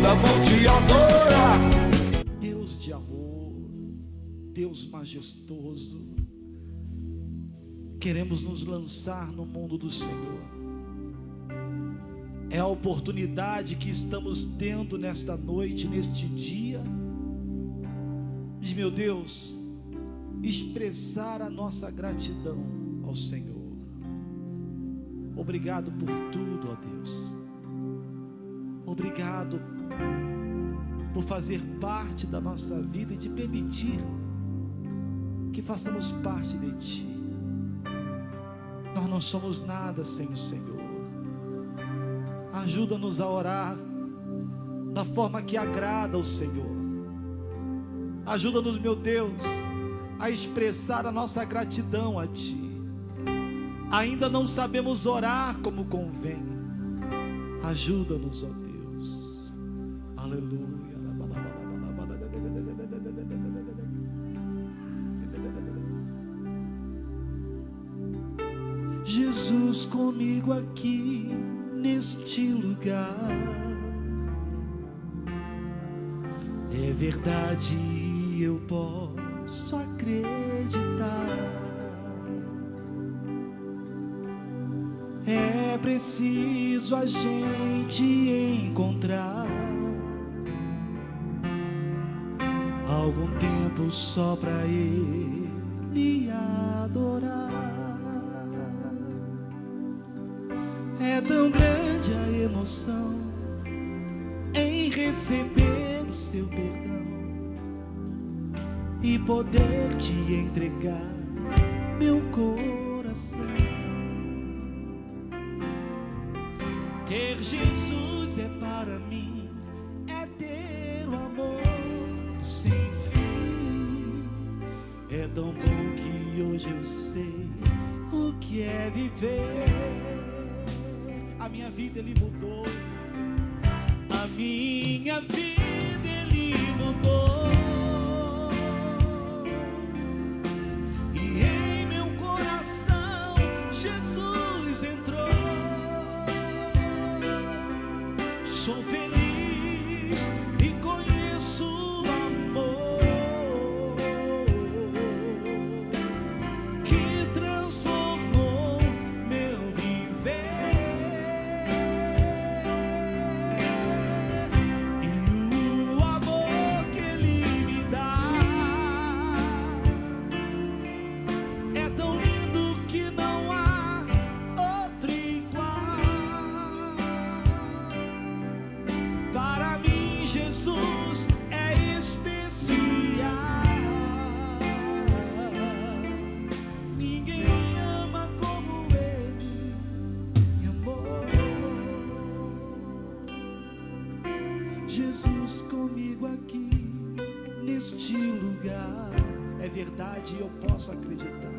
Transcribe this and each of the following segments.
vida vão te adorar. Deus de amor, Deus majestoso, queremos nos lançar no mundo do Senhor. É a oportunidade que estamos tendo nesta noite, neste dia, de, meu Deus, expressar a nossa gratidão ao Senhor. Obrigado por tudo, ó Deus. Obrigado por fazer parte da nossa vida e de permitir que façamos parte de Ti. Nós não somos nada sem o Senhor. Ajuda-nos a orar da forma que agrada ao Senhor. Ajuda-nos, meu Deus, a expressar a nossa gratidão a Ti. Ainda não sabemos orar como convém. Ajuda-nos, ó Deus. Aleluia. Jesus comigo aqui neste lugar. É verdade, eu posso acreditar. É preciso a gente encontrar algum tempo só pra Ele adorar. É tão grande a emoção em receber o Seu perdão e poder Te entregar meu coração. Ter Jesus é para mim, é ter o amor sem fim. É tão bom que hoje eu sei o que é viver. A minha vida Ele mudou. A minha vida Ele mudou. E em meu coração Jesus entrou. Sou feliz e conheço o amor que transformou meu viver. E o amor que Ele me dá é tão lindo que não há outro igual. Para mim Jesus é especial. Ninguém ama como Ele me amou. Jesus comigo aqui neste lugar. É verdade, eu posso acreditar.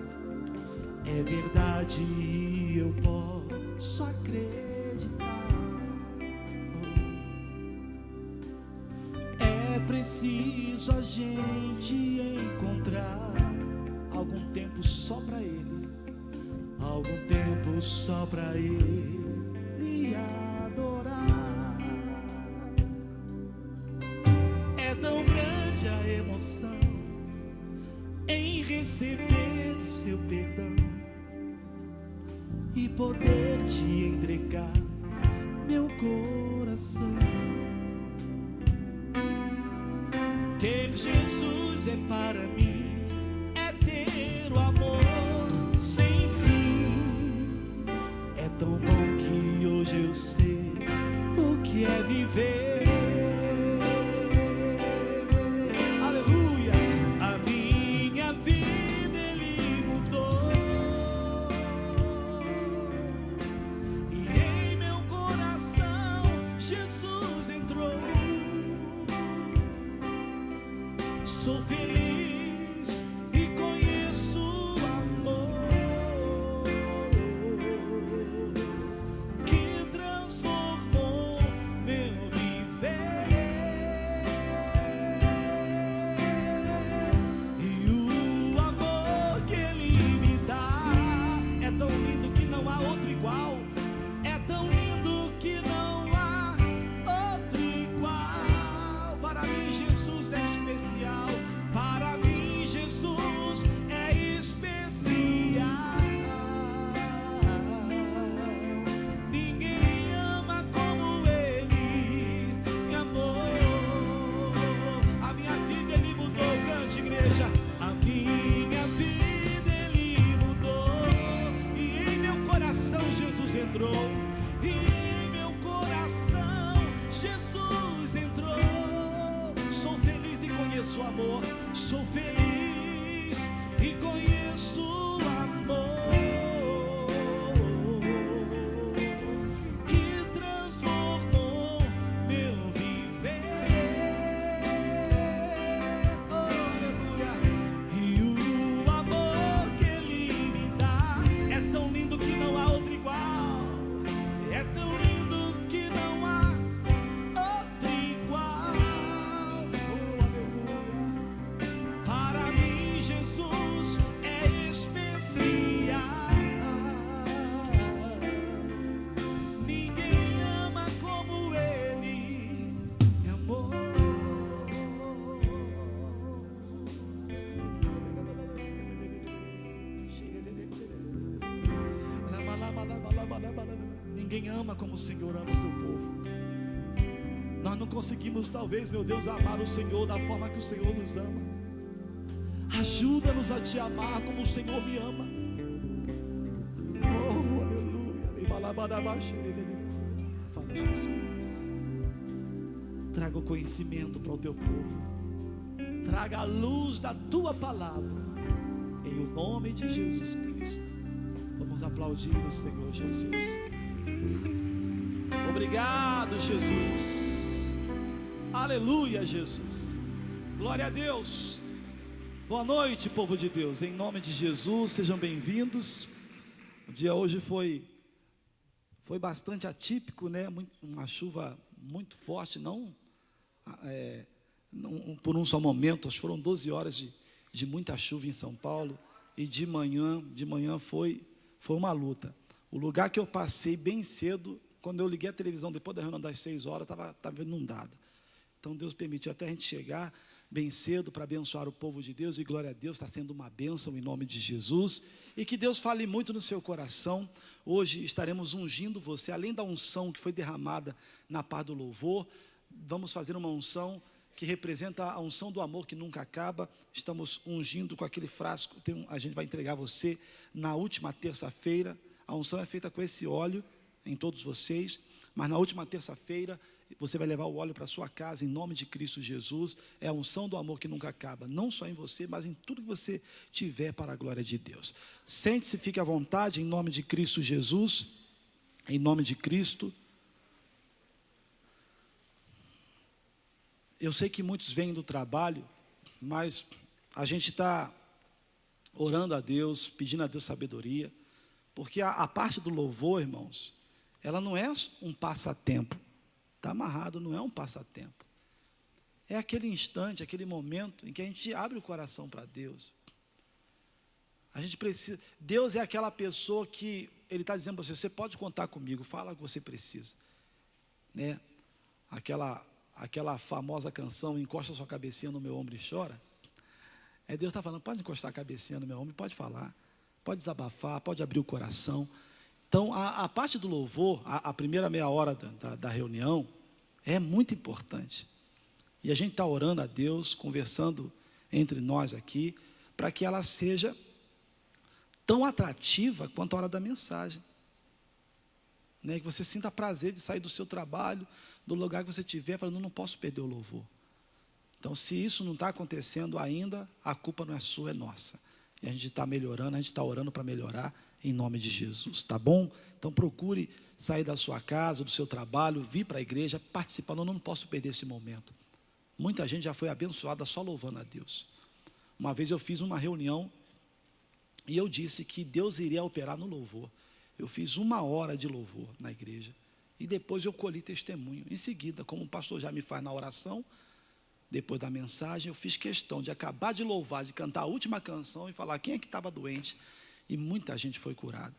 É verdade, eu posso acreditar. É preciso a gente encontrar algum tempo só pra Ele, algum tempo só pra Ele adorar. É tão grande a emoção em receber o Seu perdão e poder Te entregar meu coração. Ter Jesus é para mim, é ter o amor sem fim. É tão bom que hoje eu sei o que é viver. Aleluia! A minha vida Ele mudou. E em meu coração Jesus entrou. Sou feliz e conheço o amor que transformou meu viver. E o amor que Ele me dá é tão lindo que não há outro igual. É tão lindo que não há outro igual. Sou feliz e conheço amor que transformou meu viver. Oh, aleluia. E o amor que Ele me dá é tão lindo que não há outro igual. É tão lindo que não há outro igual. Oh, aleluia. Para mim Jesus é especial. Ninguém ama como Ele me amou. Ninguém ama como o Senhor ama o teu povo. Nós não conseguimos, talvez, meu Deus, amar o Senhor da forma que o Senhor nos ama. Ajuda-nos a te amar como o Senhor me ama. Oh, aleluia. Fala, Jesus. Traga o conhecimento para o teu povo. Traga a luz da tua palavra. Em o nome de Jesus Cristo. Vamos aplaudir o Senhor Jesus. Obrigado, Jesus. Aleluia, Jesus. Glória a Deus. Boa noite, povo de Deus. Em nome de Jesus, sejam bem-vindos. O dia hoje foi bastante atípico, né? Uma chuva muito forte, não por um só momento. Acho que foram 12 horas de muita chuva em São Paulo. E de manhã foi uma luta. O lugar que eu passei bem cedo, quando eu liguei a televisão depois da reunião das 6 horas, estava inundado. Então Deus permitiu até a gente chegar bem cedo para abençoar o povo de Deus, e glória a Deus, está sendo uma bênção em nome de Jesus, e que Deus fale muito no seu coração. Hoje estaremos ungindo você, além da unção que foi derramada na paz do louvor, vamos fazer uma unção que representa a unção do amor que nunca acaba. Estamos ungindo com aquele frasco, a gente vai entregar você na última terça-feira. A unção é feita com esse óleo em todos vocês, mas na última terça-feira você vai levar o óleo para a sua casa em nome de Cristo Jesus. É a unção do amor que nunca acaba, não só em você, mas em tudo que você tiver, para a glória de Deus. Sente-se, fique à vontade em nome de Cristo Jesus, em nome de Cristo. Eu sei que muitos vêm do trabalho, mas a gente está orando a Deus, pedindo a Deus sabedoria, porque a parte do louvor, irmãos, ela não é um passatempo. Está amarrado, não é um passatempo. É aquele instante, aquele momento em que a gente abre o coração para Deus. A gente precisa. Deus é aquela pessoa que Ele está dizendo para você pode contar comigo, fala o que você precisa, né? Aquela famosa canção, encosta sua cabecinha no meu ombro e chora. Deus está falando, pode encostar a cabecinha no meu ombro, pode falar, pode desabafar, pode abrir o coração. Então, a parte do louvor, a primeira meia hora da reunião, é muito importante. E a gente está orando a Deus, conversando entre nós aqui, para que ela seja tão atrativa quanto a hora da mensagem. Né? Que você sinta prazer de sair do seu trabalho, do lugar que você estiver, falando, não posso perder o louvor. Então, se isso não está acontecendo ainda, a culpa não é sua, é nossa. E a gente está melhorando, a gente está orando para melhorar, em nome de Jesus, tá bom? Então procure sair da sua casa, do seu trabalho, vir para a igreja, participar. Não posso perder esse momento. Muita gente já foi abençoada só louvando a Deus. Uma vez eu fiz uma reunião e eu disse que Deus iria operar no louvor. Eu fiz 1 hora de louvor na igreja e depois eu colhi testemunho. Em seguida, como o pastor já me faz na oração, depois da mensagem, eu fiz questão de acabar de louvar, de cantar a última canção e falar quem é que estava doente. E muita gente foi curada.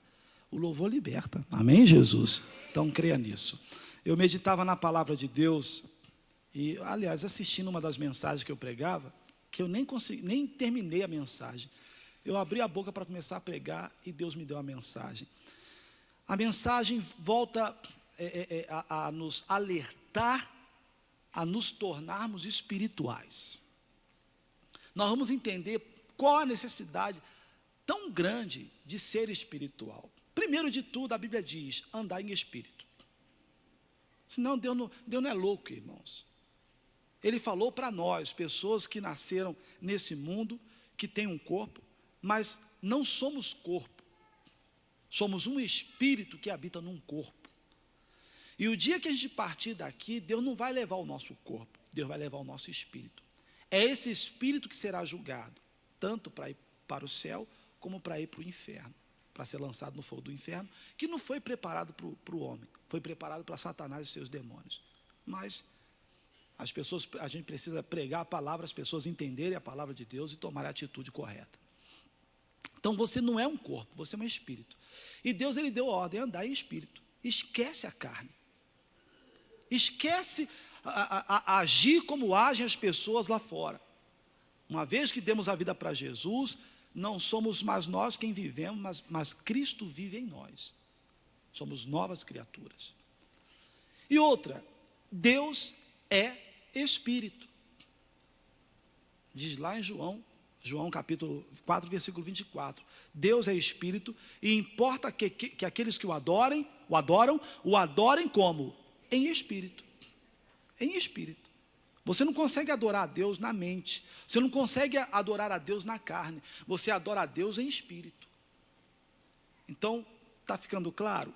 O louvor liberta, amém, Jesus? Então creia nisso. Eu meditava na palavra de Deus e, aliás, assistindo uma das mensagens que eu pregava, que eu nem terminei a mensagem. Eu abri a boca para começar a pregar e Deus me deu a mensagem. A mensagem volta a nos alertar, a nos tornarmos espirituais. Nós vamos entender qual a necessidade tão grande de ser espiritual. Primeiro de tudo, a Bíblia diz, andar em espírito. Senão Deus não é louco, irmãos. Ele falou para nós, pessoas que nasceram nesse mundo, que tem um corpo, mas não somos corpo. Somos um espírito que habita num corpo. E o dia que a gente partir daqui, Deus não vai levar o nosso corpo, Deus vai levar o nosso espírito. É esse espírito que será julgado, tanto para ir para o céu, como para ir para o inferno, para ser lançado no fogo do inferno, que não foi preparado para o homem, foi preparado para Satanás e seus demônios. Mas as pessoas, a gente precisa pregar a palavra, as pessoas entenderem a palavra de Deus e tomar a atitude correta. Então você não é um corpo, você é um espírito. E Deus, ele deu a ordem a andar em espírito. Esquece a carne. Esquece a agir como agem as pessoas lá fora. Uma vez que demos a vida para Jesus, não somos mais nós quem vivemos, mas Cristo vive em nós. Somos novas criaturas. E outra, Deus é espírito. Diz lá em João capítulo 4, versículo 24. Deus é espírito e importa que aqueles que o adorem como? Em espírito. Em espírito. Você não consegue adorar a Deus na mente. Você não consegue adorar a Deus na carne. Você adora a Deus em espírito. Então, está ficando claro?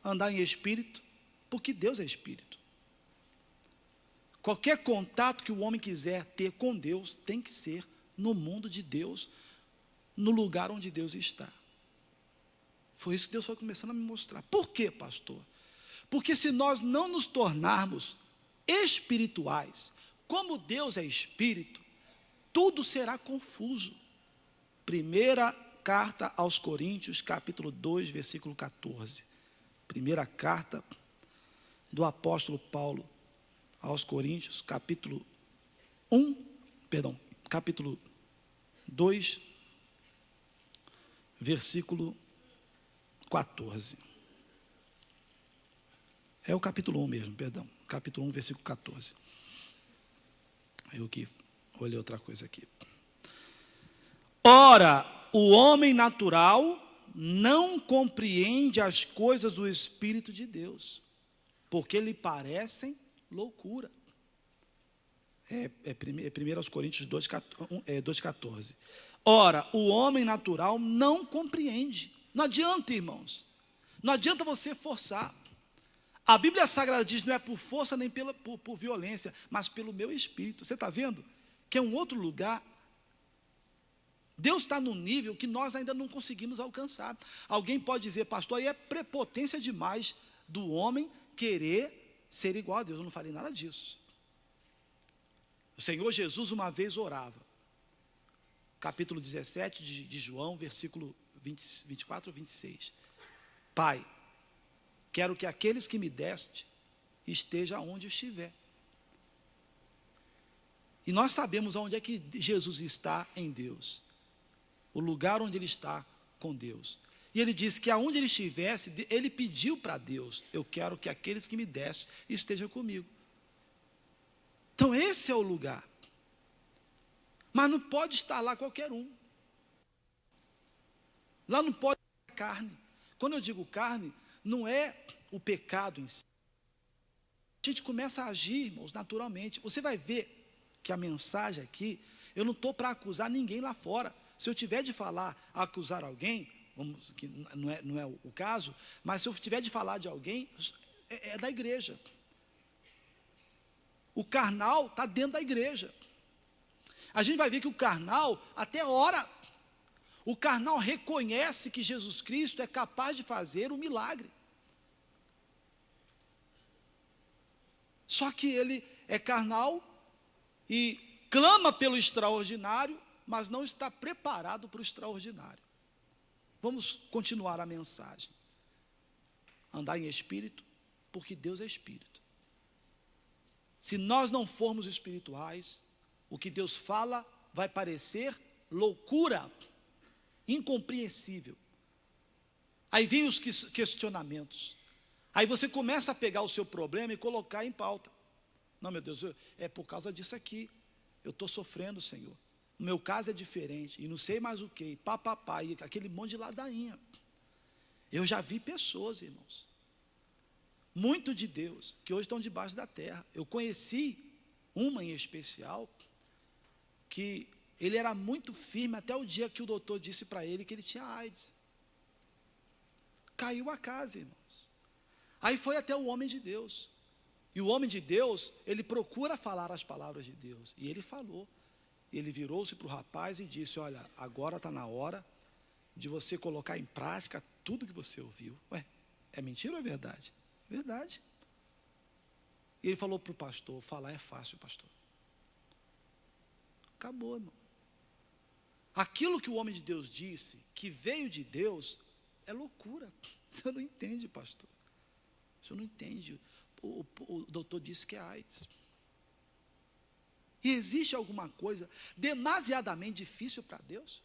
Andar em espírito, porque Deus é espírito. Qualquer contato que o homem quiser ter com Deus, tem que ser no mundo de Deus, no lugar onde Deus está. Foi isso que Deus foi começando a me mostrar. Por quê, pastor? Porque se nós não nos tornarmos espirituais, como Deus é espírito, tudo será confuso. Primeira carta aos Coríntios, capítulo 2, versículo 14. Primeira carta do apóstolo Paulo aos Coríntios, capítulo 2, versículo 14. É o capítulo 1 mesmo, perdão. Capítulo 1, versículo 14. Eu que olhei outra coisa aqui. Ora, o homem natural não compreende as coisas do Espírito de Deus, porque lhe parecem loucura. É 1 Coríntios 2,14. Ora, o homem natural não compreende. Não adianta, irmãos. Não adianta você forçar. A Bíblia Sagrada diz, não é por força nem por violência, mas pelo meu espírito. Você está vendo? Que é um outro lugar. Deus está num nível que nós ainda não conseguimos alcançar. Alguém pode dizer, pastor, aí é prepotência demais do homem querer ser igual a Deus. Eu não falei nada disso. O Senhor Jesus uma vez orava. Capítulo 17 de João, versículo 24 ou 26. Pai, quero que aqueles que me deste estejam onde eu estiver. E nós sabemos onde é que Jesus está em Deus. O lugar onde ele está com Deus. E ele disse que aonde ele estivesse, ele pediu para Deus, eu quero que aqueles que me deste estejam comigo. Então esse é o lugar. Mas não pode estar lá qualquer um. Lá não pode ter carne. Quando eu digo carne, não é o pecado em si. A gente começa a agir, irmãos, naturalmente. Você vai ver que a mensagem aqui, eu não estou para acusar ninguém lá fora. Se eu tiver de falar, acusar alguém, que não é o caso, mas se eu tiver de falar de alguém, é da igreja. O carnal está dentro da igreja. A gente vai ver que o carnal até ora. O carnal reconhece que Jesus Cristo é capaz de fazer o milagre. Só que ele é carnal e clama pelo extraordinário, mas não está preparado para o extraordinário. Vamos continuar a mensagem. Andar em espírito, porque Deus é espírito. Se nós não formos espirituais, o que Deus fala vai parecer loucura, incompreensível. Aí vem os questionamentos. Aí você começa a pegar o seu problema e colocar em pauta. Não, meu Deus, é por causa disso aqui. Eu estou sofrendo, Senhor. O meu caso é diferente. E não sei mais o que. Papapá, e aquele monte de ladainha. Eu já vi pessoas, irmãos, muito de Deus, que hoje estão debaixo da terra. Eu conheci uma em especial, que ele era muito firme até o dia que o doutor disse para ele que ele tinha AIDS. Caiu a casa, irmãos. Aí foi até o homem de Deus. E o homem de Deus, ele procura falar as palavras de Deus. E ele falou. Ele virou-se para o rapaz e disse: olha, agora está na hora de você colocar em prática tudo que você ouviu. Ué, é mentira ou é verdade? Verdade. E ele falou para o pastor: falar é fácil, pastor. Acabou, irmão. Aquilo que o homem de Deus disse, que veio de Deus, é loucura. Você não entende, pastor. Você não entende. O doutor disse que é AIDS. E existe alguma coisa demasiadamente difícil para Deus?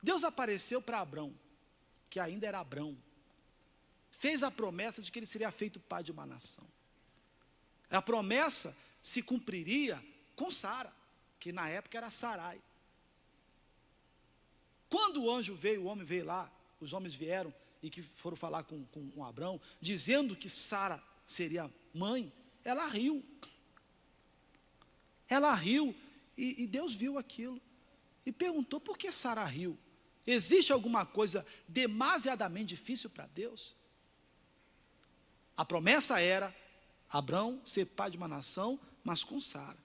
Deus apareceu para Abrão, que ainda era Abrão. Fez a promessa de que ele seria feito pai de uma nação. A promessa se cumpriria com Sara, que na época era Sarai. Quando o anjo veio, o homem veio lá, os homens vieram e que foram falar com Abrão, dizendo que Sara seria mãe, ela riu. Ela riu e Deus viu aquilo e perguntou: por que Sara riu? Existe alguma coisa demasiadamente difícil para Deus? A promessa era Abrão ser pai de uma nação, mas com Sara.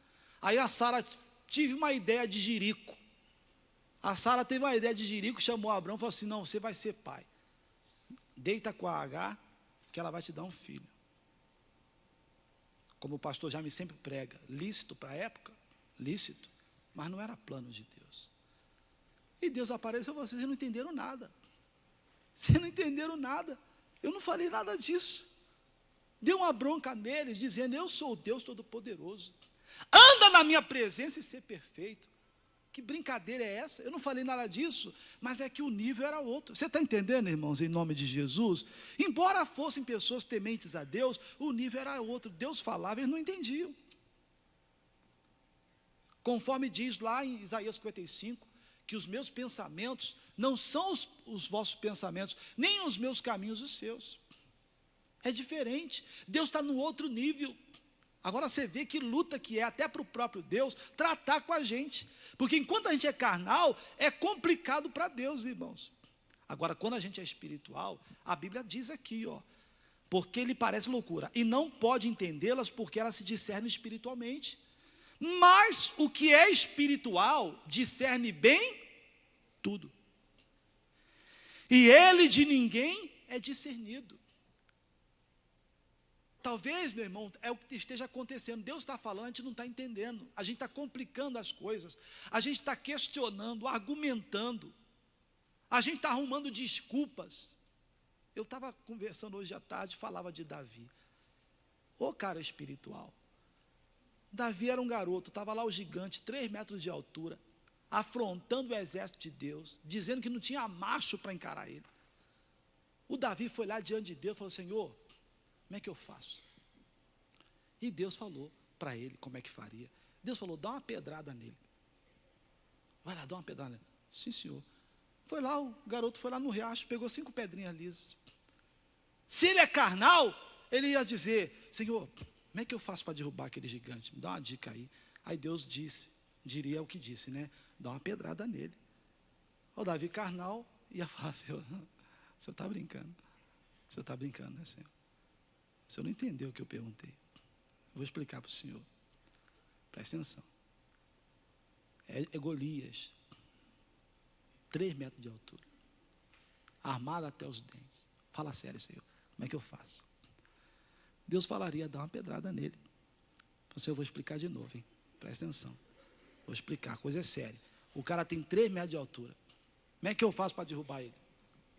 Aí a Sara teve uma ideia de jirico. A Sara teve uma ideia de jirico, chamou Abrão e falou assim: não, você vai ser pai. Deita com a Agar, que ela vai te dar um filho. Como o pastor Jaime sempre prega, lícito para a época, lícito, mas não era plano de Deus. E Deus apareceu, vocês não entenderam nada. Vocês não entenderam nada. Eu não falei nada disso. Deu uma bronca neles, dizendo: eu sou o Deus Todo-Poderoso. Anda na minha presença e ser perfeito. Que brincadeira é essa? Eu não falei nada disso, mas é que o nível era outro. Você está entendendo, irmãos, em nome de Jesus? Embora fossem pessoas tementes a Deus, o nível era outro. Deus falava, eles não entendiam. Conforme diz lá em Isaías 55, que os meus pensamentos não são os vossos pensamentos, nem os meus caminhos os seus. É diferente. Deus está no outro nível. Agora você vê que luta que é até para o próprio Deus tratar com a gente. Porque enquanto a gente é carnal, é complicado para Deus, irmãos. Agora, quando a gente é espiritual, a Bíblia diz aqui, ó, porque lhe parece loucura, e não pode entendê-las porque elas se discernem espiritualmente. Mas o que é espiritual discerne bem tudo. E ele de ninguém é discernido. Talvez, meu irmão, é o que esteja acontecendo. Deus está falando, a gente não está entendendo. A gente está complicando as coisas. A gente está questionando, argumentando. A gente está arrumando desculpas. Eu estava conversando hoje à tarde, falava de Davi. Ô cara espiritual. Davi era um garoto, estava lá o gigante, 3 metros de altura, afrontando o exército de Deus, dizendo que não tinha macho para encarar ele. O Davi foi lá diante de Deus e falou: Senhor, como é que eu faço? E Deus falou para ele como é que faria. Deus falou: dá uma pedrada nele. Vai lá, dá uma pedrada nele. Sim, senhor. Foi lá, o garoto foi lá no riacho, pegou 5 pedrinhas lisas. Se ele é carnal, ele ia dizer: Senhor, como é que eu faço para derrubar aquele gigante? Me dá uma dica aí. Aí Deus diria o que disse, né? Dá uma pedrada nele. O Davi carnal ia falar: Senhor, o senhor está brincando. O senhor está brincando, né, Senhor? O senhor não entendeu o que eu perguntei. Vou explicar para o senhor. Presta atenção. É Golias, 3 metros de altura, armado até os dentes. Fala sério, Senhor, como é que eu faço? Deus falaria: dá uma pedrada nele. Senhor, eu vou explicar de novo, hein? Presta atenção. Vou explicar, a coisa é séria. O cara tem 3 metros de altura. Como é que eu faço para derrubar ele?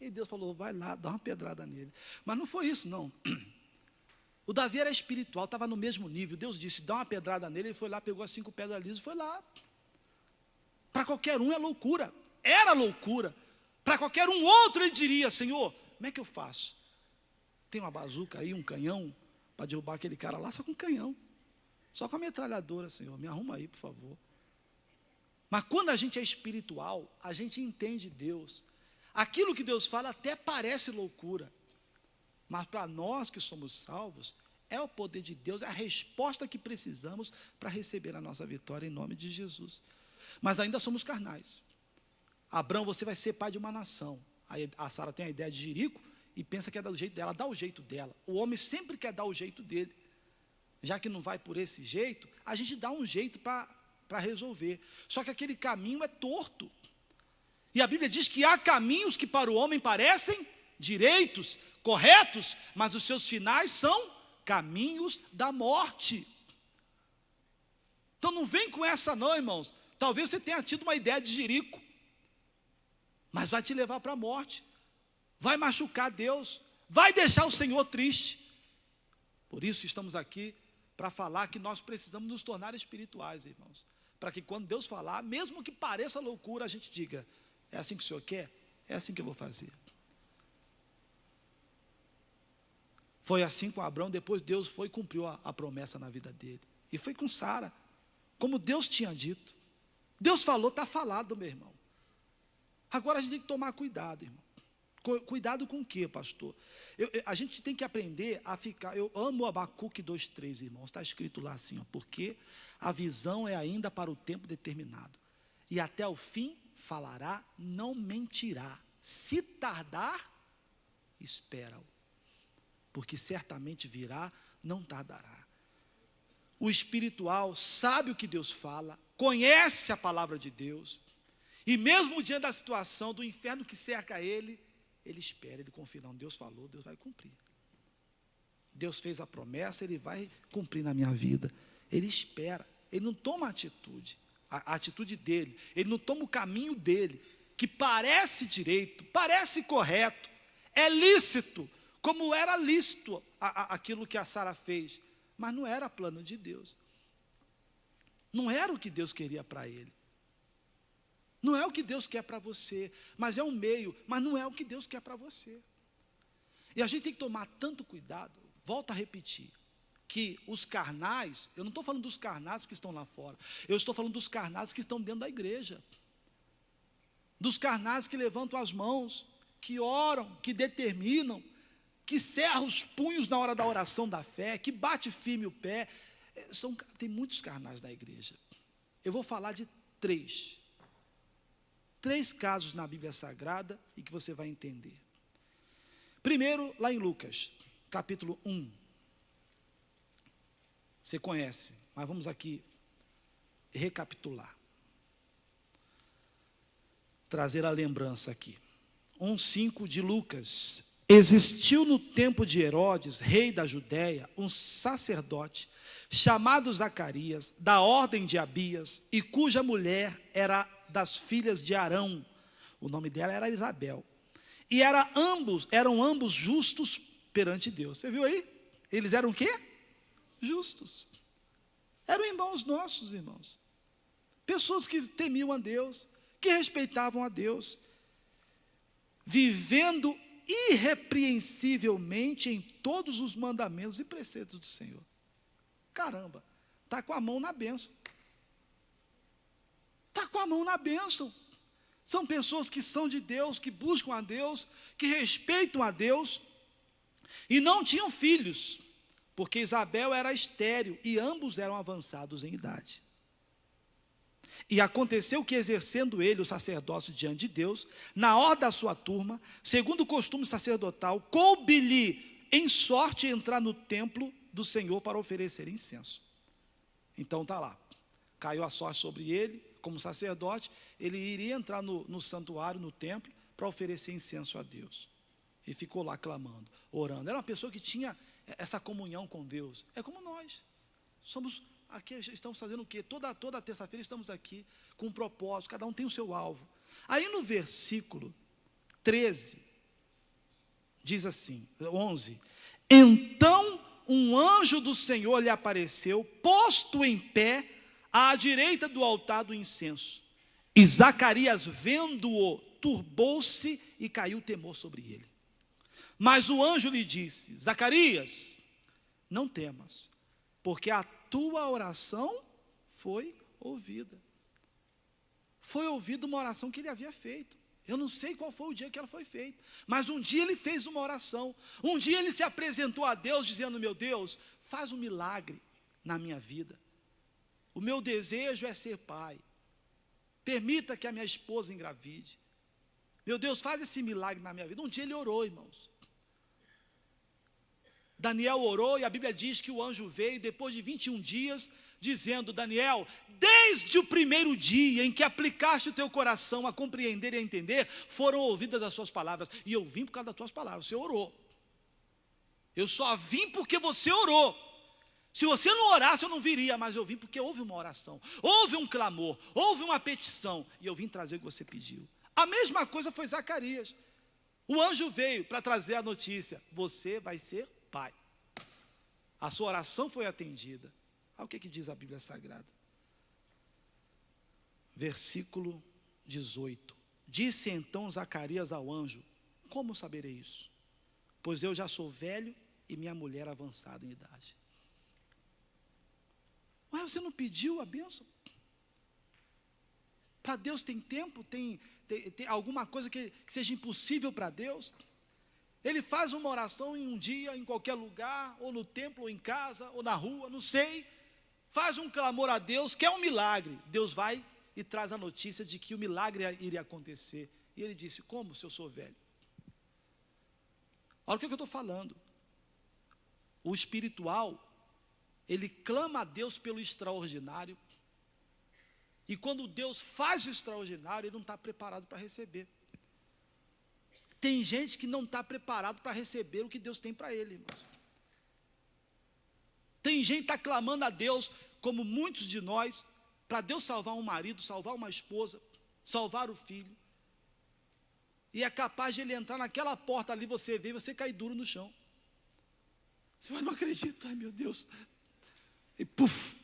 E Deus falou: vai lá, dá uma pedrada nele. Mas não foi isso, não. O Davi era espiritual, estava no mesmo nível. Deus disse: dá uma pedrada nele. Ele foi lá, pegou as 5 pedras lisas e foi lá. Para qualquer um é loucura. Era loucura. Para qualquer um outro ele diria: Senhor, como é que eu faço? Tem uma bazuca aí, um canhão, para derrubar aquele cara lá, só com canhão. Só com a metralhadora, Senhor. Me arruma aí, por favor. Mas quando a gente é espiritual, a gente entende Deus. Aquilo que Deus fala até parece loucura. Mas para nós que somos salvos, é o poder de Deus, é a resposta que precisamos para receber a nossa vitória em nome de Jesus. Mas ainda somos carnais. Abraão, você vai ser pai de uma nação. Aí a Sara tem a ideia de Jerico e pensa que é do jeito dela, dá o jeito dela. O homem sempre quer dar o jeito dele. Já que não vai por esse jeito, a gente dá um jeito para resolver. Só que aquele caminho é torto. E a Bíblia diz que há caminhos que para o homem parecem direitos, corretos, mas os seus finais são caminhos da morte. Então não vem com essa não, irmãos. Talvez você tenha tido uma ideia de Jerico, mas vai te levar para a morte, vai machucar Deus, vai deixar o Senhor triste. Por isso estamos aqui para falar que nós precisamos nos tornar espirituais, irmãos, para que quando Deus falar, mesmo que pareça loucura, a gente diga, é assim que o Senhor quer? É assim que eu vou fazer. Foi assim com Abraão, depois Deus foi e cumpriu a promessa na vida dele. E foi com Sara, como Deus tinha dito. Deus falou, está falado, meu irmão. Agora a gente tem que tomar cuidado, irmão. Cuidado com o quê, pastor? A gente tem que aprender a ficar... Eu amo Abacuque 2:3, irmãos. Está escrito lá assim, ó, porque a visão é ainda para o tempo determinado. E até o fim falará, não mentirá. Se tardar, espera-o. Porque certamente virá, não tardará. O espiritual sabe o que Deus fala, conhece a palavra de Deus, e mesmo diante da situação, do inferno que cerca ele espera, ele confia, não, Deus falou, Deus vai cumprir. Deus fez a promessa, Ele vai cumprir na minha vida. Ele espera, Ele não toma atitude, a atitude dele, Ele não toma o caminho dele, que parece direito, parece correto, é lícito, como era lícito aquilo que a Sara fez, mas não era plano de Deus. Não era o que Deus queria para ele. Não é o que Deus quer para você, mas é um meio, mas não é o que Deus quer para você. E a gente tem que tomar tanto cuidado, volto a repetir, que os carnais, eu não estou falando dos carnais que estão lá fora, eu estou falando dos carnais que estão dentro da igreja, dos carnais que levantam as mãos, que oram, que determinam, que cerram os punhos na hora da oração da fé, que bate firme o pé. Tem muitos carnais na igreja. Eu vou falar de três casos na Bíblia Sagrada e que você vai entender. Primeiro, lá em Lucas, capítulo 1. Você conhece, mas vamos aqui recapitular. Trazer a lembrança aqui. 1:5 de Lucas. Existiu no tempo de Herodes, rei da Judéia, um sacerdote chamado Zacarias, da ordem de Abias, e cuja mulher era das filhas de Arão. O nome dela era Isabel. E eram ambos justos perante Deus. Você viu aí? Eles eram o quê? Justos. Eram irmãos nossos, irmãos. Pessoas que temiam a Deus, que respeitavam a Deus, vivendo irrepreensivelmente em todos os mandamentos e preceitos do Senhor. Caramba, está com a mão na bênção. Está com a mão na bênção. São pessoas que são de Deus, que buscam a Deus, que respeitam a Deus, e não tinham filhos, porque Isabel era estéril, e ambos eram avançados em idade. E aconteceu que, exercendo ele o sacerdócio diante de Deus, na ordem da sua turma, segundo o costume sacerdotal, coube-lhe em sorte entrar no templo do Senhor para oferecer incenso. Então está lá, caiu a sorte sobre ele, como sacerdote, ele iria entrar no santuário, no templo, para oferecer incenso a Deus. E ficou lá clamando, orando. Era uma pessoa que tinha essa comunhão com Deus. É como nós, somos... Aqui estamos fazendo o quê? Toda terça-feira estamos aqui com um propósito, cada um tem o seu alvo. Aí no versículo 13, diz assim, 11, então um anjo do Senhor lhe apareceu, posto em pé, à direita do altar do incenso. E Zacarias, vendo-o, turbou-se e caiu temor sobre ele. Mas o anjo lhe disse, Zacarias, não temas, porque a tua oração foi ouvida. Foi ouvida uma oração que ele havia feito. Eu não sei qual foi o dia que ela foi feita, mas um dia ele fez uma oração. Um dia ele se apresentou a Deus dizendo, meu Deus, faz um milagre na minha vida. O meu desejo é ser pai. Permita que a minha esposa engravide. Meu Deus, faz esse milagre na minha vida. Um dia ele orou, irmãos. Daniel orou e a Bíblia diz que o anjo veio depois de 21 dias, dizendo: Daniel, desde o primeiro dia em que aplicaste o teu coração a compreender e a entender, foram ouvidas as suas palavras. E eu vim por causa das tuas palavras, você orou. Eu só vim porque você orou. Se você não orasse, eu não viria, mas eu vim porque houve uma oração, houve um clamor, houve uma petição, e eu vim trazer o que você pediu. A mesma coisa foi Zacarias. O anjo veio para trazer a notícia: você vai ser pai. A sua oração foi atendida. Olha o que diz a Bíblia Sagrada. Versículo 18. Disse então Zacarias ao anjo: como saberei isso? Pois eu já sou velho e minha mulher avançada em idade. Mas você não pediu a bênção? Para Deus tem tempo? Tem alguma coisa que seja impossível para Deus? Ele faz uma oração em um dia, em qualquer lugar, ou no templo, ou em casa, ou na rua, não sei. Faz um clamor a Deus, quer um milagre. Deus vai e traz a notícia de que o milagre iria acontecer. E ele disse: como se eu sou velho? Olha o que eu estou falando. O espiritual, ele clama a Deus pelo extraordinário. E quando Deus faz o extraordinário, ele não está preparado para receber. Tem gente que não está preparado para receber o que Deus tem para ele, irmãos. Tem gente que está clamando a Deus, como muitos de nós, para Deus salvar um marido, salvar uma esposa, salvar o filho. E é capaz de ele entrar naquela porta ali, você vê, você cai duro no chão. Você vai: não acredito, ai meu Deus. E puf.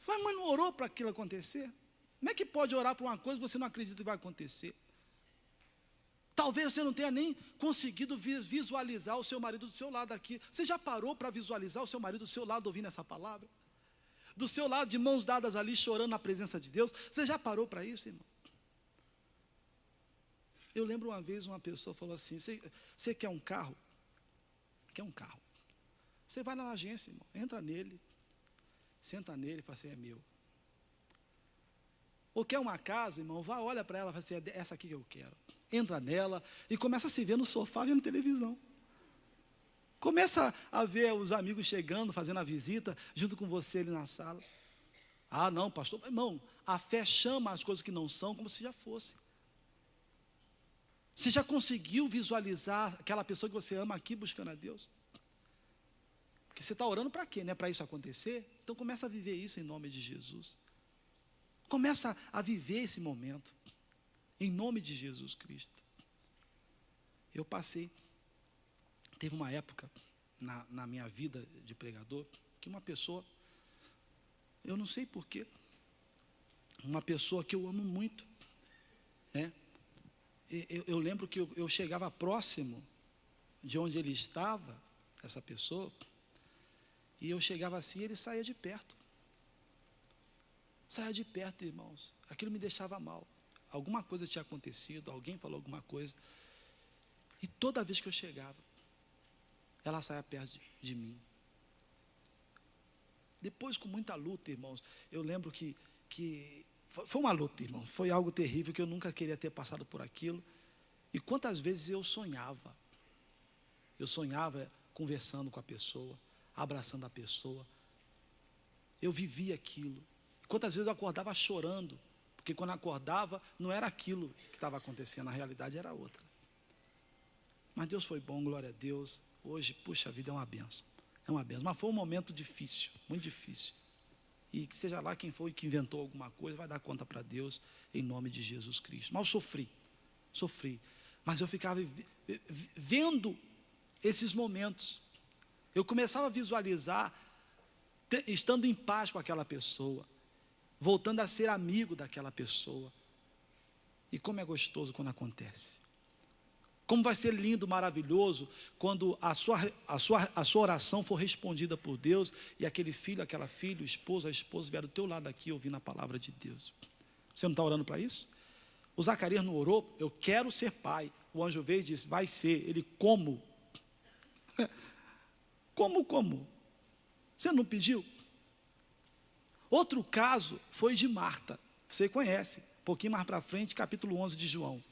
Mas não orou para aquilo acontecer? Como é que pode orar por uma coisa que você não acredita que vai acontecer? Talvez você não tenha nem conseguido visualizar o seu marido do seu lado aqui. Você já parou para visualizar o seu marido do seu lado ouvindo essa palavra? Do seu lado, de mãos dadas ali, chorando na presença de Deus? Você já parou para isso, irmão? Eu lembro uma vez uma pessoa falou assim: você quer um carro? Quer um carro? Você vai na agência, irmão, entra nele, senta nele e fala assim: é meu. Ou quer uma casa, irmão, vá, olha para ela e fala assim: é essa aqui que eu quero. Entra nela e começa a se ver no sofá vendo televisão. Começa a ver os amigos chegando, fazendo a visita, junto com você ali na sala. Ah, não, pastor. Irmão, a fé chama as coisas que não são como se já fosse. Você já conseguiu visualizar aquela pessoa que você ama aqui buscando a Deus? Porque você está orando para quê? Não é para isso acontecer? Então começa a viver isso em nome de Jesus. Começa a viver esse momento. Em nome de Jesus Cristo. Eu teve uma época na minha vida de pregador, que uma pessoa, eu não sei porquê, uma pessoa que eu amo muito, né? Eu lembro que eu chegava próximo de onde ele estava, essa pessoa, e eu chegava assim, ele saía de perto. Saia de perto, irmãos. Aquilo me deixava mal. Alguma coisa tinha acontecido, alguém falou alguma coisa. E toda vez que eu chegava, ela saia perto de mim. Depois, com muita luta, irmãos, eu lembro que foi uma luta, irmão. Foi algo terrível, que eu nunca queria ter passado por aquilo. E quantas vezes eu sonhava. Eu sonhava conversando com a pessoa, abraçando a pessoa. Eu vivia aquilo. Quantas vezes eu acordava chorando, porque quando eu acordava, não era aquilo que estava acontecendo, na realidade era outra. Mas Deus foi bom, glória a Deus. Hoje, puxa, a vida é uma bênção. É uma bênção. Mas foi um momento difícil, muito difícil. E que seja lá quem foi que inventou alguma coisa, vai dar conta para Deus, em nome de Jesus Cristo. Mas eu sofri. Mas eu ficava vendo esses momentos. Eu começava a visualizar, estando em paz com aquela pessoa, voltando a ser amigo daquela pessoa. E como é gostoso quando acontece. Como vai ser lindo, maravilhoso, quando a sua oração for respondida por Deus, e aquele filho, aquela filha, o esposo, a esposa, vier do teu lado aqui ouvindo a palavra de Deus. Você não está orando para isso? O Zacarias não orou: eu quero ser pai. O anjo veio e disse: vai ser. Ele: como? Como? Você não pediu? Outro caso foi de Marta. Você conhece. Um pouquinho mais para frente, capítulo 11 de João.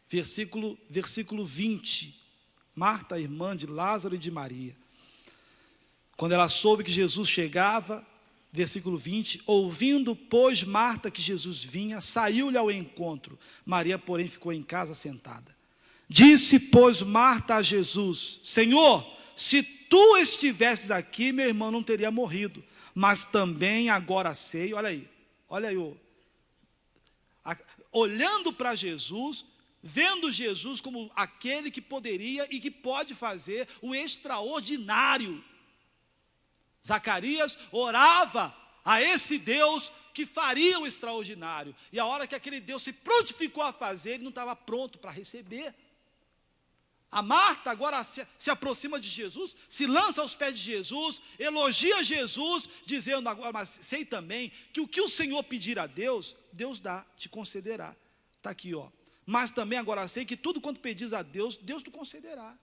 Versículo 20. Marta, irmã de Lázaro e de Maria. Quando ela soube que Jesus chegava, versículo 20, ouvindo, pois, Marta que Jesus vinha, saiu-lhe ao encontro. Maria, porém, ficou em casa sentada. Disse, pois, Marta a Jesus, Senhor, se tu estivesses aqui, meu irmão não teria morrido. Mas também agora sei, olha aí, olhando para Jesus, vendo Jesus como aquele que poderia e que pode fazer o extraordinário. Zacarias orava a esse Deus que faria o extraordinário. E a hora que aquele Deus se prontificou a fazer, ele não estava pronto para receber. A Marta agora se aproxima de Jesus, se lança aos pés de Jesus, elogia Jesus, dizendo agora, mas sei também que o que o Senhor pedir a Deus, Deus dá, te concederá. Está aqui, ó. Mas também agora sei que tudo quanto pedis a Deus, Deus te concederá.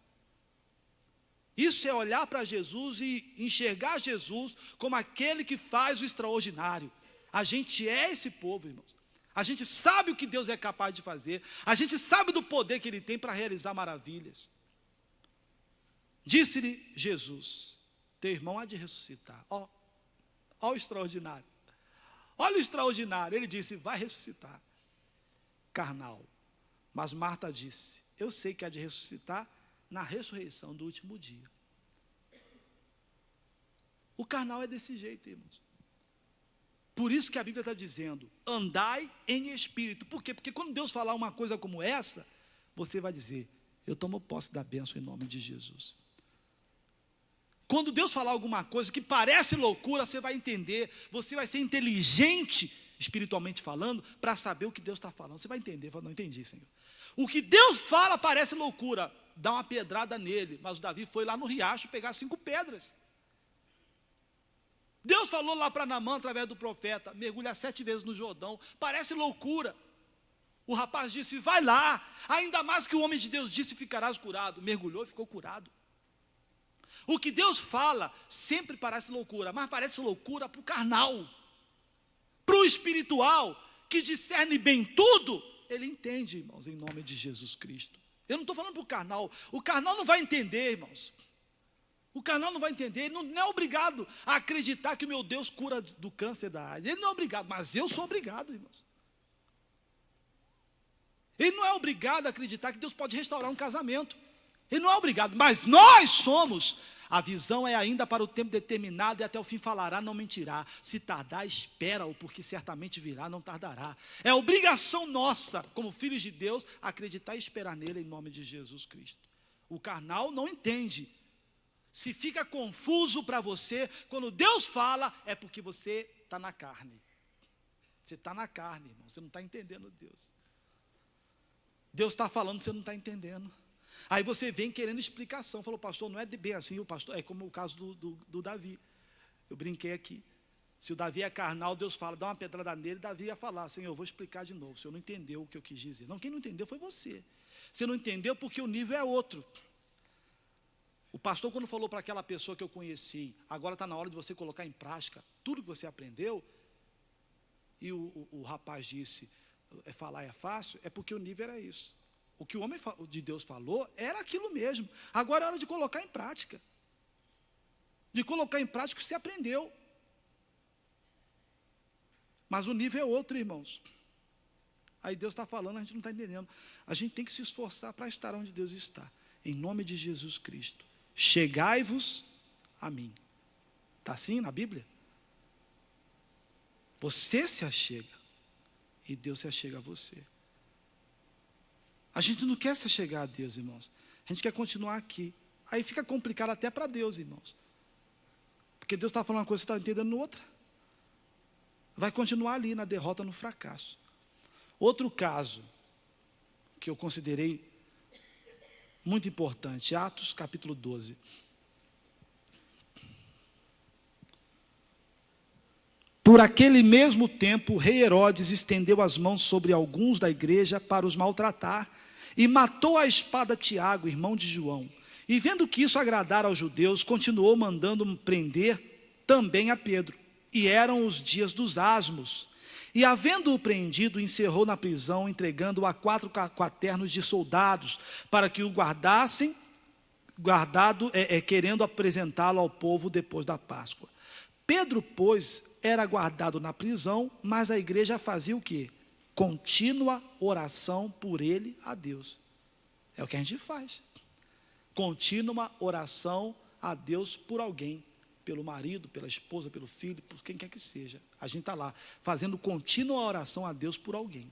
Isso é olhar para Jesus e enxergar Jesus como aquele que faz o extraordinário. A gente é esse povo, irmãos. A gente sabe o que Deus é capaz de fazer. A gente sabe do poder que Ele tem para realizar maravilhas. Disse-lhe Jesus, teu irmão há de ressuscitar. Ó o extraordinário. Olha o extraordinário. Ele disse, vai ressuscitar. Carnal. Mas Marta disse, eu sei que há de ressuscitar na ressurreição do último dia. O carnal é desse jeito, irmãos. Por isso que a Bíblia está dizendo, andai em espírito. Por quê? Porque quando Deus falar uma coisa como essa, você vai dizer, eu tomo posse da bênção em nome de Jesus. Quando Deus falar alguma coisa que parece loucura, você vai entender, você vai ser inteligente, espiritualmente falando, para saber o que Deus está falando. Você vai entender, fala, não entendi, Senhor. O que Deus fala parece loucura, dá uma pedrada nele, mas o Davi foi lá no riacho pegar 5 pedras. Deus falou lá para Naamã através do profeta, mergulha 7 vezes no Jordão, parece loucura. O rapaz disse, vai lá, ainda mais que o homem de Deus disse, ficarás curado. Mergulhou e ficou curado. O que Deus fala sempre parece loucura, mas parece loucura para o carnal. Para o espiritual, que discerne bem tudo, ele entende, irmãos, em nome de Jesus Cristo. Eu não estou falando para o carnal não vai entender, irmãos. O carnal não vai entender, ele não é obrigado a acreditar que o meu Deus cura do câncer da AIDS. Ele não é obrigado, mas eu sou obrigado, irmãos. Ele não é obrigado a acreditar que Deus pode restaurar um casamento. Ele não é obrigado, mas nós somos. A visão é ainda para o tempo determinado e até o fim falará, não mentirá. Se tardar, espera-o, porque certamente virá, não tardará. É obrigação nossa, como filhos de Deus, acreditar e esperar nele em nome de Jesus Cristo. O carnal não entende. Se fica confuso para você, quando Deus fala, é porque você está na carne. Você está na carne, irmão, você não está entendendo Deus. Deus está falando, você não está entendendo. Aí você vem querendo explicação. Falou, pastor, não é bem assim, o pastor, é como o caso do Davi. Eu brinquei aqui. Se o Davi é carnal, Deus fala, dá uma pedrada nele, Davi ia falar, Senhor, eu vou explicar de novo. O senhor não entendeu o que eu quis dizer. Não, quem não entendeu foi você. Você não entendeu porque o nível é outro. O pastor, quando falou para aquela pessoa que eu conheci, agora está na hora de você colocar em prática tudo que você aprendeu, e o rapaz disse, falar é fácil, é porque o nível era isso. O que o homem de Deus falou era aquilo mesmo. Agora é hora de colocar em prática. De colocar em prática o que você aprendeu. Mas o nível é outro, irmãos. Aí Deus está falando, a gente não está entendendo. A gente tem que se esforçar para estar onde Deus está. Em nome de Jesus Cristo. Chegai-vos a mim. Está assim na Bíblia? Você se achega. E Deus se achega a você. A gente não quer se achegar a Deus, irmãos. A gente quer continuar aqui. Aí fica complicado até para Deus, irmãos. Porque Deus está falando uma coisa, você está entendendo outra. Vai continuar ali na derrota, no fracasso. Outro caso que eu considerei muito importante, Atos capítulo 12. Por aquele mesmo tempo, o rei Herodes estendeu as mãos sobre alguns da igreja para os maltratar, e matou à espada Tiago, irmão de João. E vendo que isso agradara aos judeus, continuou mandando prender também a Pedro. E eram os dias dos asmos. E havendo-o prendido, encerrou na prisão, entregando-o a 4 quaternos de soldados, para que o guardassem, querendo apresentá-lo ao povo depois da Páscoa. Pedro, pois, era guardado na prisão, mas a igreja fazia o quê? Contínua oração por ele a Deus. É o que a gente faz. Contínua oração a Deus por alguém. Pelo marido, pela esposa, pelo filho, por quem quer que seja. A gente está lá, fazendo contínua oração a Deus por alguém.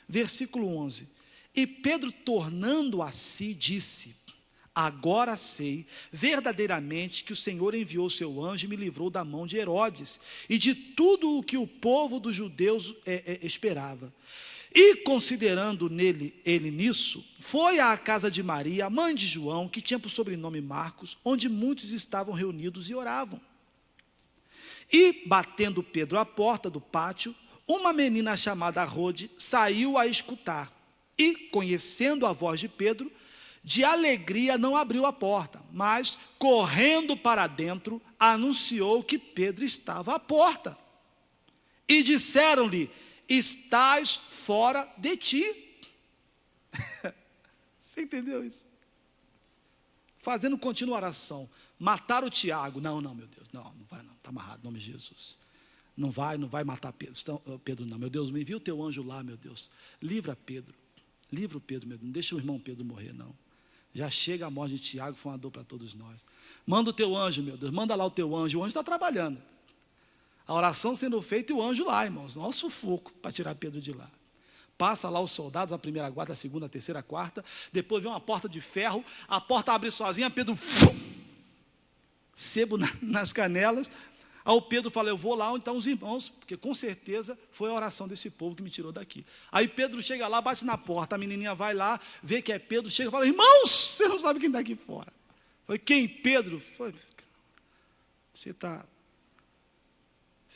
Versículo 11. E Pedro, tornando a si, disse: agora sei verdadeiramente que o Senhor enviou seu anjo e me livrou da mão de Herodes e de tudo o que o povo dos judeus esperava. E considerando ele nisso, foi à casa de Maria, mãe de João, que tinha por sobrenome Marcos, onde muitos estavam reunidos e oravam. E, batendo Pedro à porta do pátio, uma menina chamada Rode saiu a escutar. E, conhecendo a voz de Pedro, de alegria não abriu a porta, mas, correndo para dentro, anunciou que Pedro estava à porta. E disseram-lhe: estás fora de ti. Você entendeu isso? Fazendo contínua oração. Mataram o Tiago. Não, meu Deus. Não vai não. Está amarrado, em nome de Jesus. Não vai matar Pedro não. Meu Deus, me envia o teu anjo lá, meu Deus. Livra Pedro. Livra o Pedro, meu Deus. Não deixa o irmão Pedro morrer, não. Já chega a morte de Tiago, foi uma dor para todos nós. Manda o teu anjo, meu Deus. Manda lá o teu anjo. O anjo está trabalhando. A oração sendo feita e o anjo lá, irmãos. Nosso sufoco para tirar Pedro de lá. Passa lá os soldados, a primeira guarda, a segunda, a terceira, a quarta. Depois vem uma porta de ferro. A porta abre sozinha, Pedro... sebo nas canelas. Aí o Pedro fala: eu vou lá onde estão os irmãos, porque com certeza foi a oração desse povo que me tirou daqui. Aí Pedro chega lá, bate na porta. A menininha vai lá, vê que é Pedro, chega e fala: irmãos, você não sabe quem está aqui fora. Foi quem? Pedro? Foi. Você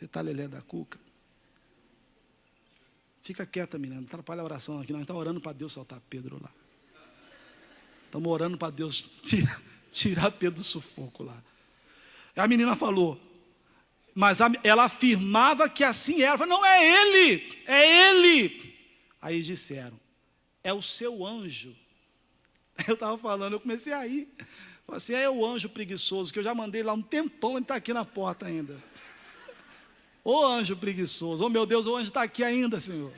está lelé da cuca? Fica quieta, menina, não atrapalha a oração aqui, não. A gente está orando para Deus soltar Pedro lá. Estamos orando para Deus tirar Pedro do sufoco lá. A menina falou, mas ela afirmava que assim era. Ela falou: não, é ele, é ele. Aí disseram: é o seu anjo. Eu estava falando, eu comecei a rir. Falei assim: é o anjo preguiçoso, que eu já mandei lá um tempão, ele está aqui na porta ainda. Ô anjo preguiçoso, ô meu Deus, o anjo está aqui ainda, Senhor.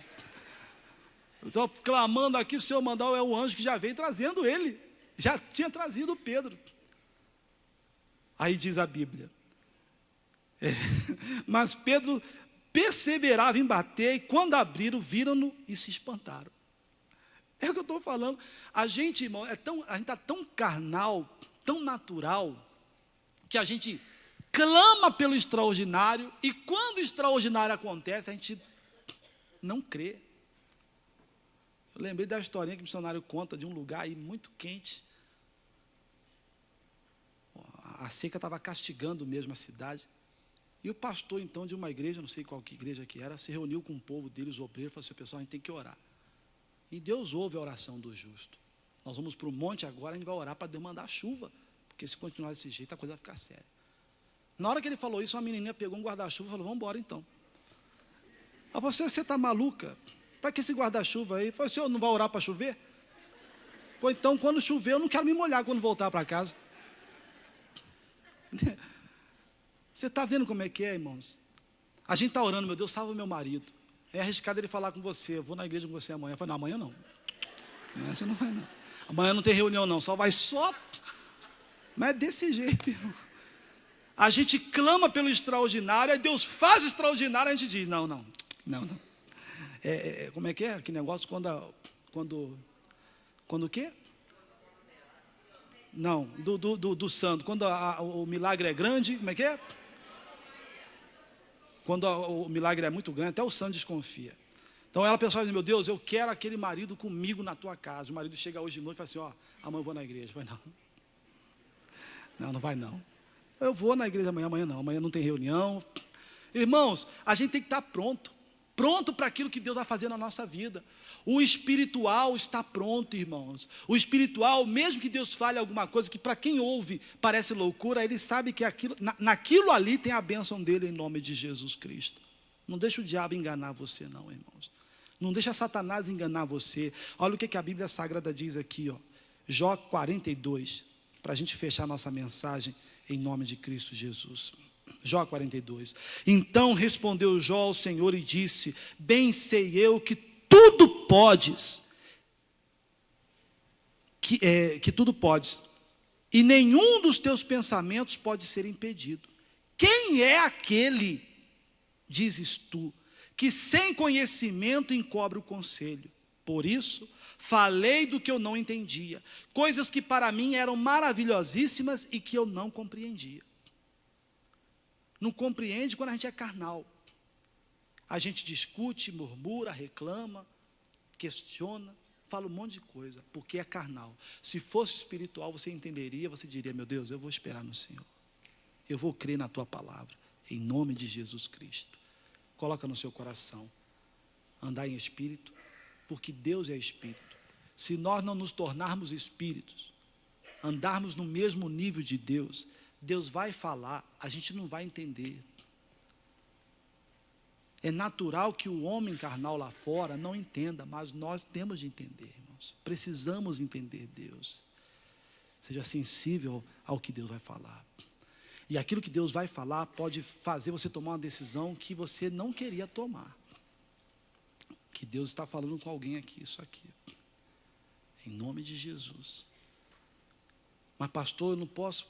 Eu estou clamando aqui, o Senhor mandou, é o anjo que já veio trazendo ele. Já tinha trazido Pedro. Aí diz a Bíblia. Mas Pedro perseverava em bater, e quando abriram, viram-no e se espantaram. É o que eu estou falando. A gente, irmão, a gente está tão carnal, tão natural, que a gente clama pelo extraordinário, e quando o extraordinário acontece, a gente não crê. Eu lembrei da historinha que o missionário conta de um lugar aí muito quente. A seca estava castigando mesmo a cidade. E o pastor, então, de uma igreja, não sei qual que igreja que era, se reuniu com o povo dele, os obreiros, e falou assim: pessoal, a gente tem que orar. E Deus ouve a oração do justo. Nós vamos para o monte agora, a gente vai orar para demandar chuva, porque se continuar desse jeito, a coisa vai ficar séria. Na hora que ele falou isso, uma menininha pegou um guarda-chuva e falou: vamos embora então. Ah, você está maluca? Para que esse guarda-chuva aí? Falei: o senhor não vai orar para chover? Ou então, quando chover, eu não quero me molhar quando voltar para casa. Você está vendo como é que é, irmãos? A gente está orando: meu Deus, salva meu marido. É arriscado ele falar com você: eu vou na igreja com você amanhã. Eu falei: não, amanhã não. Amanhã você não vai não. Amanhã não tem reunião não, só vai só. Mas é desse jeito, irmão. A gente clama pelo extraordinário, aí Deus faz o extraordinário, a gente diz: não. Como é que é? Que negócio quando o quê? Não, do santo. Quando o milagre é grande, como é que é? Quando o milagre é muito grande, até o santo desconfia. Então ela pessoal diz: meu Deus, eu quero aquele marido comigo na tua casa. O marido chega hoje de noite e fala assim: amanhã eu vou na igreja. Eu falei: não vai não. Eu vou na igreja amanhã não. Amanhã não tem reunião. Irmãos, a gente tem que estar pronto. pronto para aquilo que Deus vai fazer na nossa vida. O espiritual está pronto, irmãos. O espiritual, mesmo que Deus fale alguma coisa que para quem ouve parece loucura, ele sabe que naquilo ali tem a bênção dele em nome de Jesus Cristo. Não deixa o diabo enganar você não, irmãos. Não deixa Satanás enganar você. Olha o que a Bíblia Sagrada diz aqui, ó. Jó 42, para a gente fechar nossa mensagem em nome de Cristo Jesus. Jó 42. Então respondeu Jó ao Senhor e disse: bem sei eu que tudo podes, que tudo podes, e nenhum dos teus pensamentos pode ser impedido. Quem é aquele, dizes tu, que sem conhecimento encobre o conselho? Por isso, falei do que eu não entendia, coisas que para mim eram maravilhosíssimas e que eu não compreendia. Não compreende quando a gente é carnal. A gente discute, murmura, reclama, questiona, fala um monte de coisa, porque é carnal. Se fosse espiritual, você entenderia, você diria: meu Deus, eu vou esperar no Senhor. Eu vou crer na tua palavra, em nome de Jesus Cristo. Coloca no seu coração, andar em espírito, porque Deus é espírito. Se nós não nos tornarmos espíritos, andarmos no mesmo nível de Deus, Deus vai falar, a gente não vai entender. É natural que o homem carnal lá fora não entenda, mas nós temos de entender, irmãos. Precisamos entender Deus. Seja sensível ao que Deus vai falar. E aquilo que Deus vai falar pode fazer você tomar uma decisão que você não queria tomar. Que Deus está falando com alguém aqui, isso aqui. Em nome de Jesus. Mas pastor, eu não posso.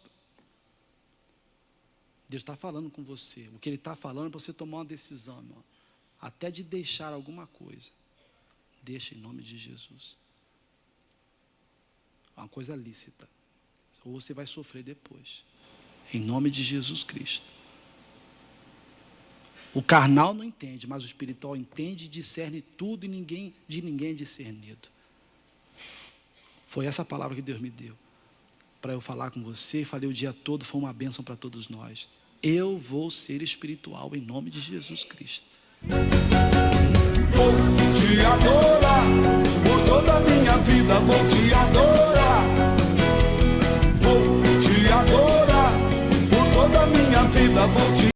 Deus está falando com você. O que Ele está falando é para você tomar uma decisão, irmão. Até de deixar alguma coisa. Deixa em nome de Jesus. Uma coisa lícita. Ou você vai sofrer depois. Em nome de Jesus Cristo. O carnal não entende, mas o espiritual entende e discerne tudo e ninguém é discernido. Foi essa palavra que Deus me deu para eu falar com você. Falei o dia todo, foi uma bênção para todos nós. Eu vou ser espiritual em nome de Jesus Cristo. Vou te adorar, por toda a minha vida vou te adorar. Vou te adorar, por toda a minha vida vou te